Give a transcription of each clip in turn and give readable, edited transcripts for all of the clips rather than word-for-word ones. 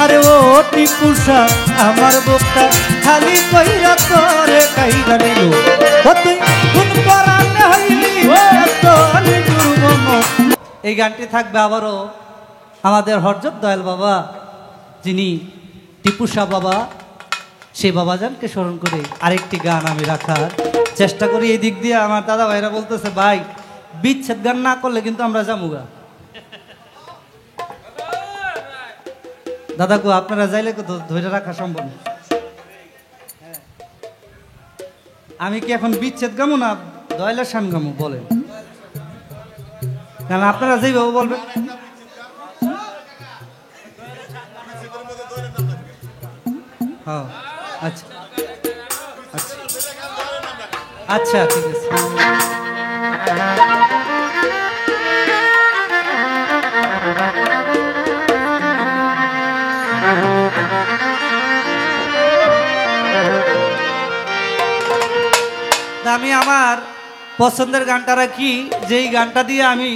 আরে ও টিপুষা আমার বুকটা খালি কইরা তোরে কাইরা নিল ও তুই কোন পরাণে হইলি এত নির্মম। এই গানটি থাকবে আবারও আমাদের হযরত দয়াল বাবা যিনি টিপুষা বাবা সেই বাবাজানকে স্মরণ করে আরেকটি গান আমি রাখার চেষ্টা করি। এই দিক দিয়ে আমার দাদা ভাইরা বলতেছে ভাই বিচ্ছেদ গান না করলে কিন্তু আমরা যামুগা। দাদা গো আপনারা যাইলে তো ধরে রাখা সম্ভব না। আমি কি এখন বিচ্ছেদ গামু না দয়ালের শান গামু বলেন, কারণ আপনারা যেইভাবে বলবেন। হ্যাঁ আচ্ছা আচ্ছা আচ্ছা ঠিক আছে। আমি আমার পছন্দের গানটা রাখি, যেই গানটা দিয়ে আমি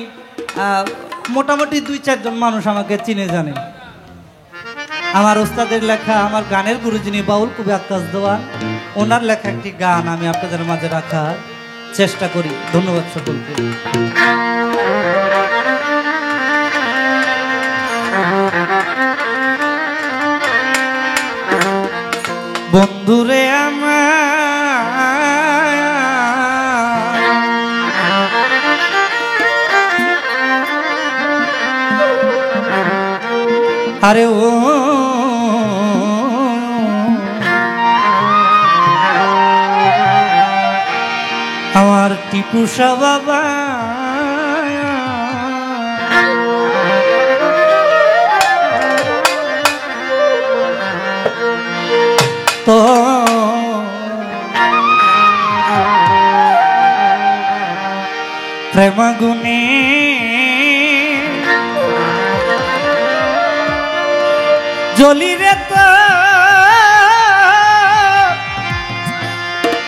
মোটামুটি 2-4 জন মানুষ আমাকে চিনে জানে। আমার ওস্তাদের লেখা, আমার গানের গুরু যিনি বাউল কবি আক্কাস দেওয়ান, ওনার লেখা একটি গান আমি আপনাদের মাঝে রাখার চেষ্টা করি। ধন্যবাদ সকলকে। বন্ধুরে আরে ও আমার টিপুষা বাবা তো প্রেমাগুনে জলি রে তো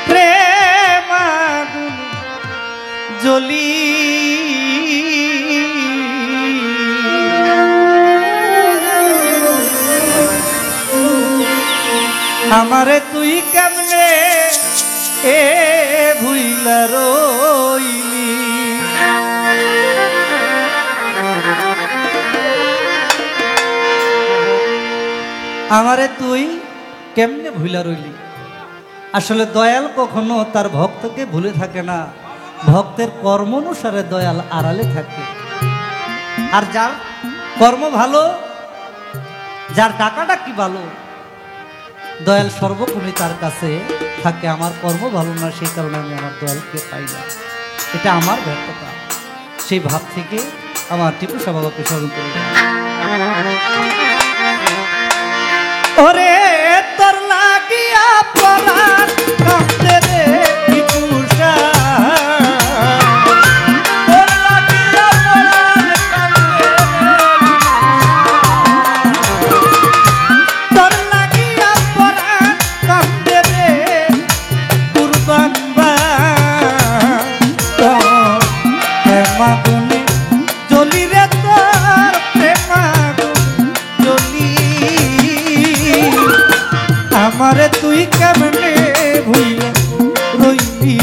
প্রেমাগুনে জলি আমারে তুই কেমনে এ ভুইলা রইলি আমারে তুই কেমনে ভুইলা রইলি। আসলে দয়াল কখনো তার ভক্তকে ভুলে থাকে না, ভক্তের কর্ম অনুসারে দয়াল আড়ালে থাকে। আর যার কর্ম ভালো, যার ডাকাডাকি ভালো, দয়াল সর্বক্ষণই তার কাছে থাকে। আমার কর্ম ভালো না, সেই কারণে আমি আমার দয়ালকে পাই না, এটা আমার ব্যর্থতা। সেই ভাব থেকে আমার টিপুষা বাবাকে স্মরণ করি। ওরে তোর লাগিয়া পরাণ কাঁদে রে টিপুষা, তোর লাগিয়া পরাণ কাঁদে রে, তোর লাগিয়া পরাণ কাঁদে রে কুরবান বা তোর প্রেমাগুনে জ্বলি রে, তোর প্রেমাগুনে জ্বলি আমারে তুই কেমনে ভুইলা রইলি।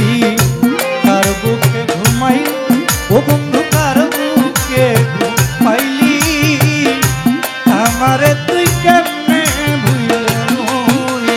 কার বুকে ঘুমাই ও বন্ধু, কার বুকে ঘুমাইলি আমারে তুই কেমনে ভুইলা রইলি।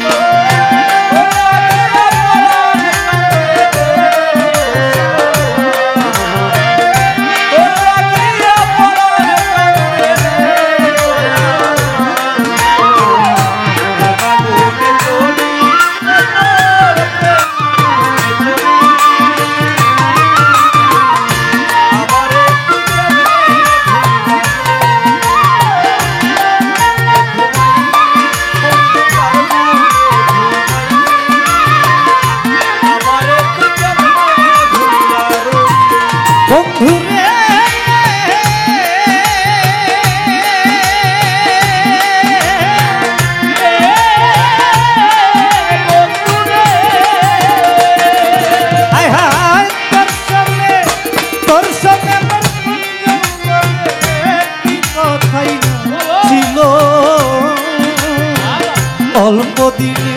অল্প দিনে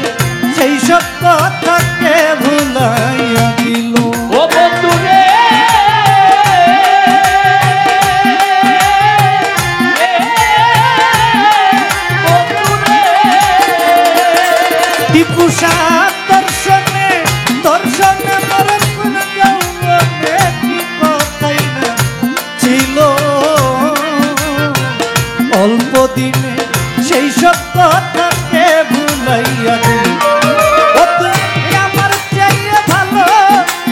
সেই সব কথাকে ভুলাইয়া দিল। ও বন্ধু রে টিপু সাহেব দর্শনে দর্শনে মরণ কোন যৌবনে কি কথাই না ছিল। অল্প দিনে সেই সব কথাকে ভুলাইয়া দিল। ও তুই আমার চেয়ে ভালো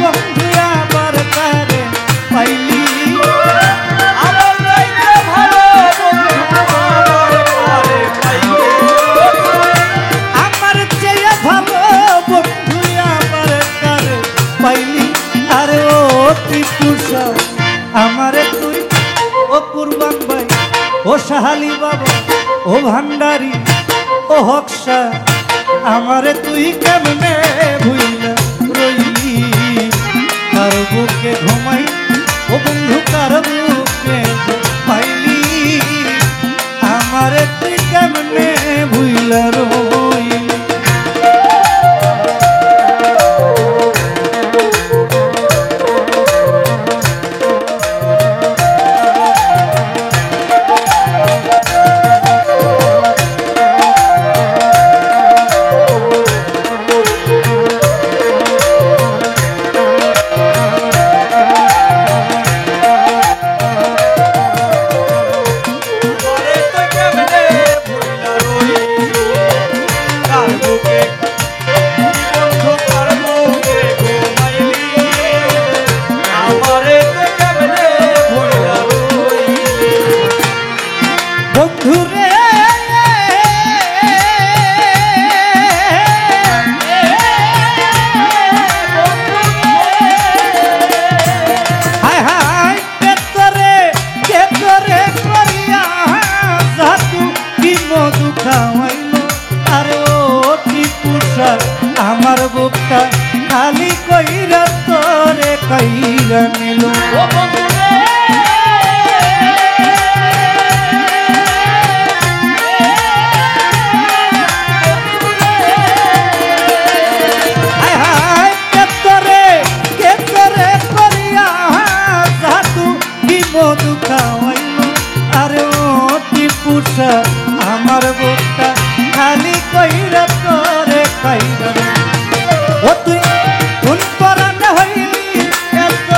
বন্ধু আবার কারে পাইলি। আমার চাইতে ভালো বন্ধু আমার কারে পাইলি। আমার চেয়ে ভালো বন্ধু আবার কারে পাইলি। আরে ও টিপু সাহেব আমারে তুই ও কুরবান ভাই ও সাহালি বাবা ও ভান্ডারি ও হকসা আমারে তুই কেমনে ভুইলা রইলি। কার বুকে ঘুমাই ও বন্ধু কার বুকে পাইলি। আমারে তুই কেমনে ভুইলা রইলি। বন্ধুরে হায় হায় কেতরে কেতরে করিয়া জাদু কি মধু খাওয়াইল। আরে ও টিপু সাহেব আমার বুকটা খালি কইরা তোরে কইরা নিল। ও বন্ধু রে হায় হায় কেতরে কেতরে করিয়া জাদু কি মধু খাওয়াইল। আরে ও টিপু সাহেব আমার বুকটা খালি কইরা তোরে কইরা নিল। ও তুই কোন পরাণে হইলি এত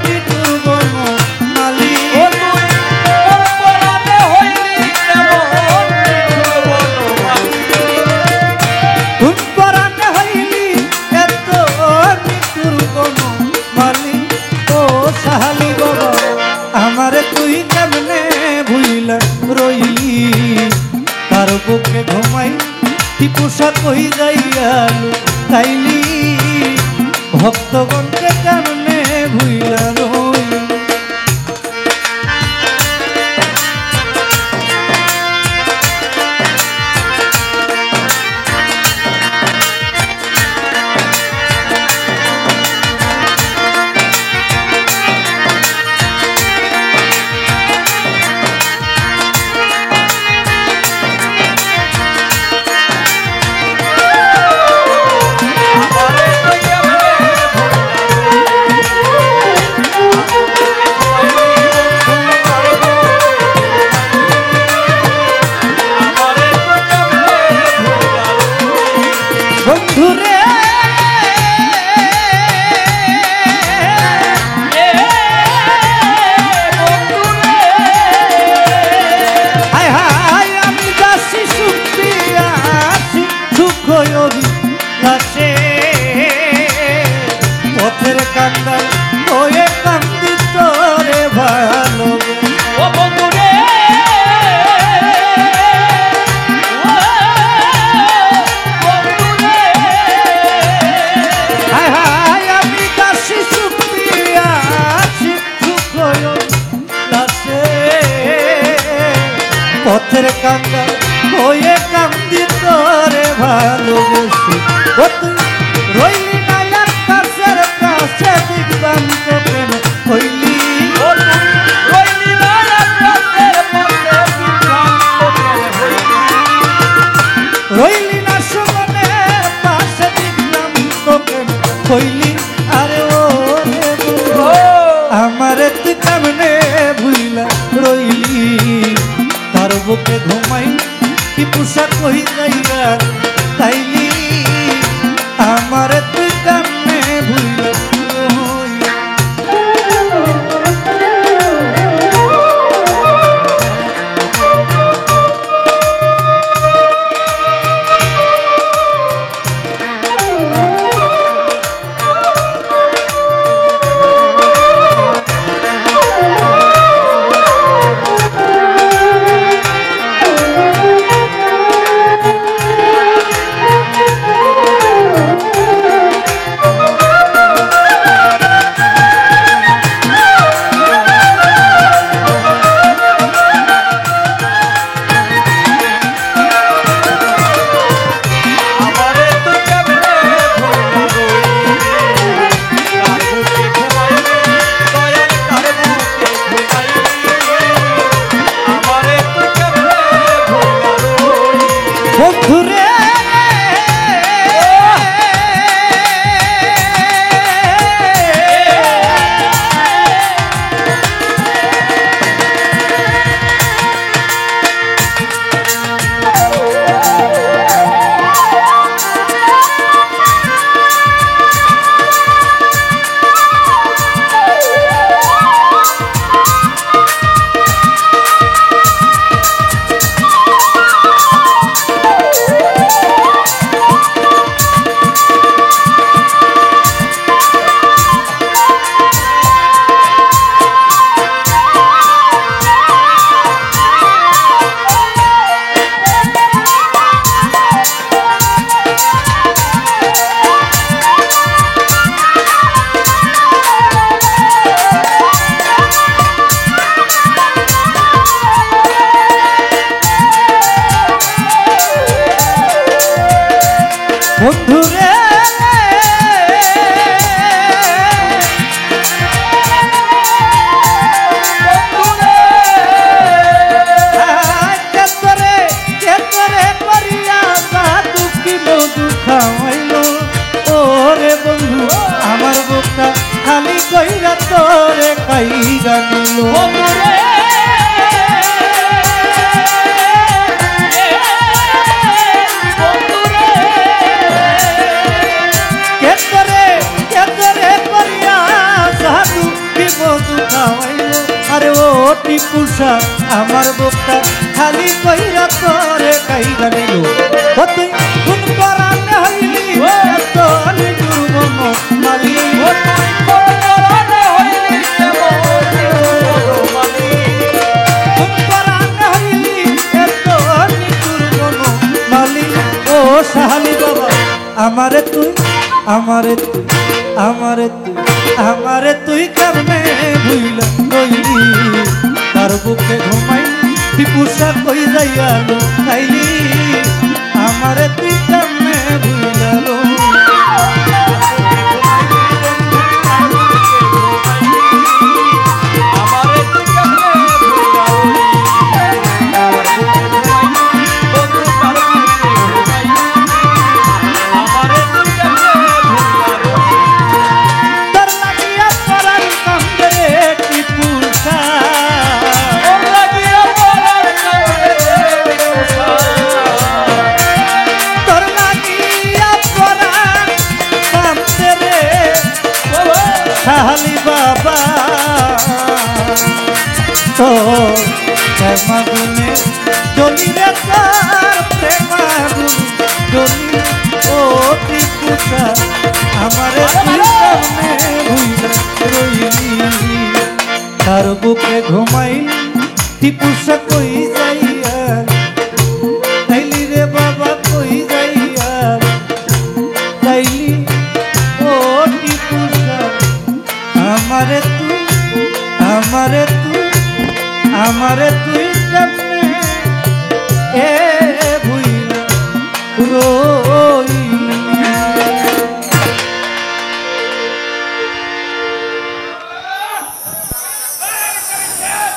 নিটুর বন মালি। ও তুই কোন পরাণে হইলি কেমন নিঠুর বনমালী। কোন পরাণে হইলি এত নিটুর বন মালি। ও সাহালি বাবা আমারে তুই কেমনে ভুইলা রইলি। তার বুকে ঘুমাই টিপু সাহেব কই যাইয়ালু তাইলি। ভক্তগণকে কেমনে ভুইলা রইলি। আমারে তুই কেমনে ভুইলা রইলি। টিপুসা কই যাইয়া তাইলি আমারে তুই কেমনে ভুইলা রইলি। আমারে তুই কেমনে ভুইলা রইলি কার বুকে ঘুমাইলি দয়াল কার বুকে ঘুমাইলি আমারে তুই কেমনে ভুইলা রইলি বন্ধুরে বন্ধুরে কেতরে কেতরে করিয়া সাধু কি মধু খাওয়াইল ওরে বন্ধু আমার বুকটা খালি কইরা তোরে কাইরা নিল বন্ধুরে বন্ধুরে কেতরে কেতরে করিয়া সাধু কি মধু খাওয়াইল আরে ও টিপুসা আমার বুকটা খালি কইরা তোরে কাইরা নিল ও তুই কোন পরাণে হইলি তো নিজুর মন মালি ও তুই কোন পরাণে হইলি কেমন মালি কোন পরাণে হইলি তো নিজুর মন মালি ও সাহালি বাবা আমারে তুই আমারে তুই আমারে তুই আমারে তুই কেমনে ভুইলা রইলি তার বুকে ঘুমাই টিপুসা কই যাইয়া লুকাইলি আমারে তুই কেমনে ভুইলা রইলি আমারে তুই কেমনে ভুইলা রইলি কার বুকে ঘুমাইলি বন্ধু কার বুকে ঘুমাইলি আমারে তুই কেমনে ভুইলা রইলি তোর লাগিয়া পরার কান্দে টিপুসা ওর লাগিয়া পরার কান্দে টিপুসা তোর লাগিয়া পরার কান্দে রে সাহালি বাবা তো প্রেমাগুনে জলি রে তার প্রেমাগুন জলি ও টিপুসা আমারে তুই কেমনে ভুইলা রইলি তার বুকে ঘুমাইলি টিপুসা কই যাইয়া তাইলি রে বাবা কই যাইয়া তাইলি ও টিপুসা আমারে তুই আমারে তুই আমারে তুই কেমনে এ ভুইলা রইলি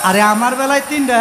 আরে আমার বেলায় 3টা